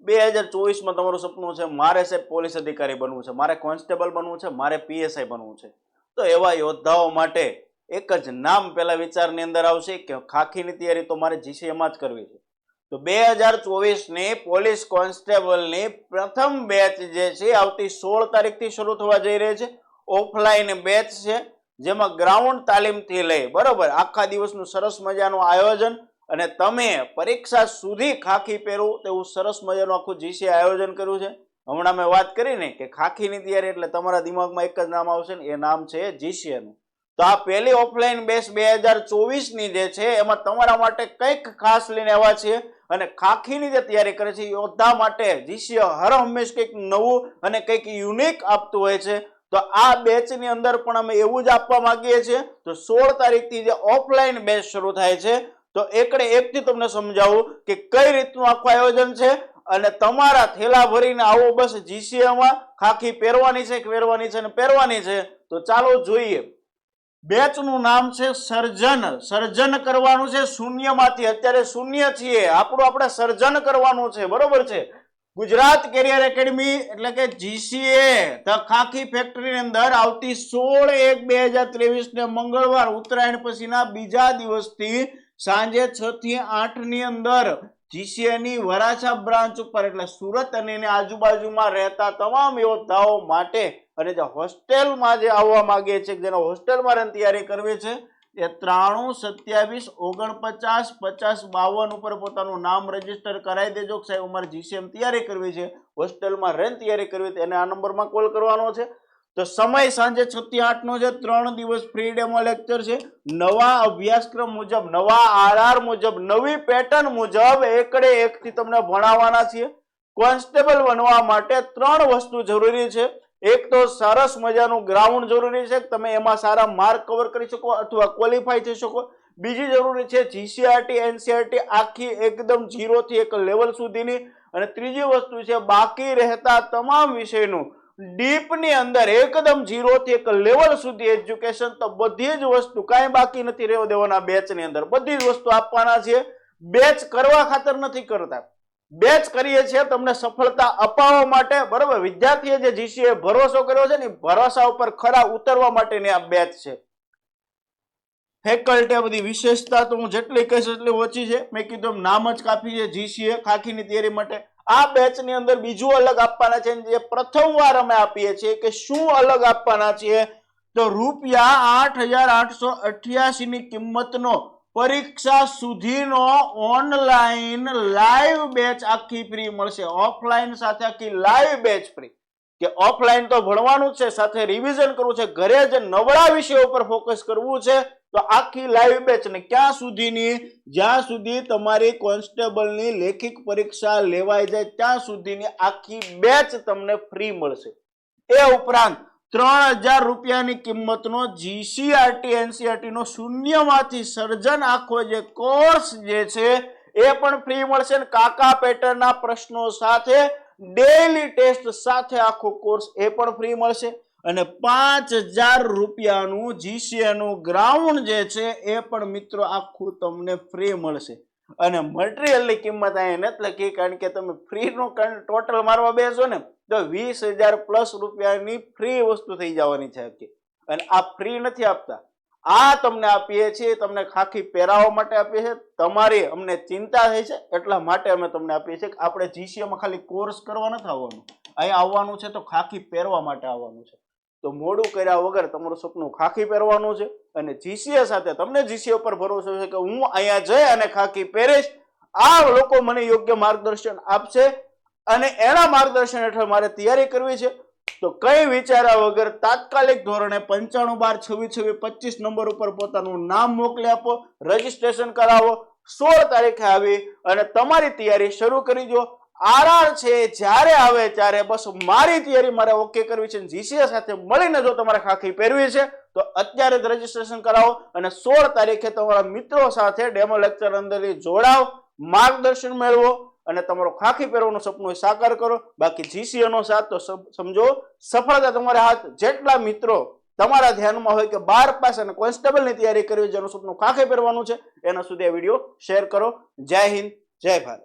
2024 માં તમારું સપનું છે મારે સાહેબ પોલીસ અધિકારી બનવું છે, મારે કોન્સ્ટેબલ બનવું છે, મારે PSI બનવું છે, તો એવા યોદ્ધાઓ માટે એક જ નામ પેલા વિચારની અંદર આવશે કે ખાખીની તૈયારી તો મારે GCA જ કરવી છે. તો 2024 ની પોલીસ કોન્સ્ટેબલની પ્રથમ બેચ જે છે આવતી 16 તારીખથી શરૂ થવા જઈ રહી છે. ઓફલાઈન બેચ છે જેમાં ગ્રાઉન્ડ તાલીમથી લઈ બરોબર આખા દિવસનું સરસ મજાનું આયોજન અને તમે પરીક્ષા સુધી ખાખી પહેરવું તેવું સરસ મજાનું આખું GCA આયોજન કર્યું છે. હમણાં મેં વાત કરી ને કે ખાખીની તૈયારી એટલે તમારા દિમાગમાં એક જ નામ આવશે ને, એ નામ છે GCA નું. તો આ પહેલી ઓફલાઈન બેચ 2024 ની જે છે એમાં તમારા માટે કંઈક ખાસ લઈને આવ્યા છીએ અને ખાખીની જે તૈયારી કરે છે યોદ્ધા માટે GCA હર હંમેશ કંઈક નવું અને કંઈક યુનિક આપતું હોય છે. તો આ બેચની અંદર પણ અમે એવું જ આપવા માંગીએ છીએ. તો 16 તારીખથી જે ઓફલાઈન બેચ શરૂ થાય છે તો એકડે એકથી તમને સમજાવું કે કઈ રીતનું આખું આયોજન છે અને તમારા થેલા ભરીને આવો બસ GCA માં ખાખી પહેરવાની છે, પહેરવાની છે અને પહેરવાની છે. તો ચાલો જોઈએ. બેચનું નામ છે સર્જન. સર્જન કરવાનું છે શૂન્યમાંથી. અત્યારે શૂન્ય છીએ, આપણે સર્જન કરવાનું છે, બરોબર છે. ગુજરાત કેરિયર એકેડમી એટલે કે GCA ધ ખાખી ફેક્ટરીની અંદર આવતી 16/1/2023 ને મંગળવાર ઉત્તરાયણ પછીના બીજા દિવસથી સાંજે 6 થી 8 ની અંદર GCA ની વરાછા બ્રાન્ચ ઉપર એટલે સુરત અને એની આજુબાજુમાં રહેતા તમામ યોદ્ધાઓ માટે અને જે હોસ્ટેલમાં જે આવવા માંગે છે, જેને હોસ્ટેલમાં રહીને તૈયારી કરવી છે, એ 93 27 49 50 52 ઉપર પોતાનું નામ રજીસ્ટર કરાવી દેજો કે સાહેબ અમારે GCA તૈયારી કરવી છે, હોસ્ટેલમાં રહીને તૈયારી કરવી છે, એને આ નંબરમાં કોલ કરવાનો છે. તો સમય સાંજે 6 થી 8 નો છે. 3 દિવસ ફ્રી ડેમો લેક્ચર છે. નવા અભ્યાસક્રમ મુજબ, નવા RR મુજબ, નવી પેટર્ન મુજબ એકડે એકથી તમને ભણાવવાના છીએ. કોન્સ્ટેબલ બનવા માટે 3 વસ્તુ જરૂરી છે. એક તો સરસ મજાનું ગ્રાઉન્ડ જરૂરી છે, તમે એમાં સારા માર્ક કવર કરી શકો અથવા ક્વોલિફાય થઈ શકો. બીજી જરૂરી છે GCRT NCRT આખી એકદમ 0 થી 1 લેવલ સુધીની. અને ત્રીજી વસ્તુ છે બાકી રહેતા તમામ વિષયનું ડીપની અંદર એકદમ 0 થી 1 લેવલ સુધી એજ્યુકેશન. તો બધી જ વસ્તુ કાંઈ બાકી નથી રહેવા દેવાના. બેચની અંદર બધી જ વસ્તુ આપવાના છે. બેચ કરવા ખાતર નથી કરતા, બેચ કરીએ છીએ તમને સફળતા અપાવવા માટે, બરોબર. વિદ્યાર્થીએ જે GCA ભરોસો કર્યો છે ને, ભરોસા ઉપર ખરા ઉતરવા માટેની આ બેચ છે. ફેકલ્ટી બધી વિશેષતા તો હું જેટલી કહીશ એટલી ઓછી છે. મેં કીધું નામ જ કાફી છે GCA ખાખીની તૈયારી માટે. આ બેચની અંદર બીજું અલગ આપવાના છે જે પ્રથમવાર અમે આપીએ છીએ. કે શું અલગ આપવાના છીએ? તો ₹8,888 ની કિંમતનો પરીક્ષા સુધીનો ઓનલાઈન લાઈવ બેચ આખી ફ્રી મળશે. ઓફલાઈન સાથે આખી લાઈવ બેચ ફ્રી. કે ઓફલાઈન તો ભણવાનું છે, સાથે રિવિઝન કરવું છે, ઘરે જ નબળા વિષયો ઉપર ફોકસ કરવું છે. તો આખી લાઈવ બેચ ને ક્યાં સુધીની? જ્યાં સુધી તમારી કોન્સ્ટેબલની લેખિત પરીક્ષા લેવાઈ જાય ત્યાં સુધીની આખી બેચ તમને ફ્રી મળશે. એ ઉપરાંત ₹3,000 કિંમતનો GCRT NCRT નો શૂન્યમાંથી સર્જન આખો જે કોર્સ જે છે એ પણ ફ્રી મળશે. કાકા પેટર્નના પ્રશ્નો સાથે ડેઈલી ટેસ્ટ સાથે આખો કોર્સ એ પણ ફ્રી મળશે. અને ₹5,000 GCA નું ગ્રાઉન્ડ જે છે એ પણ મિત્રો આખું તમને ફ્રી મળશે. અને મટીરિયલની કિંમત અહીંયા નથી લખી કારણ કે તમે ફ્રી નો ટોટલ મારવા બેસો ને તો ₹20,000+ ફ્રી વસ્તુ થઈ જવાની છે. અને આ ફ્રી નથી આપતા, આ તમને આપીએ છીએ, તમને ખાખી પહેરાવવા માટે આપીએ છીએ. તમારી અમને ચિંતા થઈ છે એટલા માટે અમે તમને આપીએ છીએ કે આપણે GCA માં ખાલી કોર્સ કરવા નથી આવવાનું, અહીંયા આવવાનું છે તો ખાખી પહેરવા માટે આવવાનું છે. તો મોડું કર્યા વગર તમારું સપનું ખાખી પહેરવાનું છે અને GCA સાથે તમને GCA પર ભરોસો છે કે હું અહીંયા જઈ અને ખાખી પહેરીશ. આ લોકો મને યોગ્ય માર્ગદર્શન આપશે અને એના માર્ગદર્શન હેઠળ મારે તૈયારી કરવી છે. તો કઈ વિચાર્યા વગર તાત્કાલિક ધોરણે 95262625 નંબર ઉપર પોતાનું નામ મોકલી આપો, રજીસ્ટ્રેશન કરાવો. 16 તારીખે આવી અને તમારી તૈયારી શરૂ કરી દો. RR છે જ્યારે આવે ત્યારે બસ મારી તૈયારી મારે ઓકે કરવી છે. GCA સાથે મળીને જો તમારે ખાખી પહેરવી છે તો અત્યારે જ રજીસ્ટ્રેશન કરાવો અને 16 તારીખે તમારા મિત્રો સાથે ડેમો લેક્ચર અંદર જોડાવ, માર્ગદર્શન મેળવો અને તમારો ખાખી પહેરવાનું સપનું સાકાર કરો. બાકી GCA નો સાથ તો સમજો સફળતા તમારા હાથ. જેટલા મિત્રો તમારા ધ્યાનમાં હોય કે 12 પાસ અને કોન્સ્ટેબલની તૈયારી કરવી, જેનું સપનું ખાખી પહેરવાનું છે, એના સુધી આ વિડીયો શેર કરો. જય હિન્દ, જય ભારત.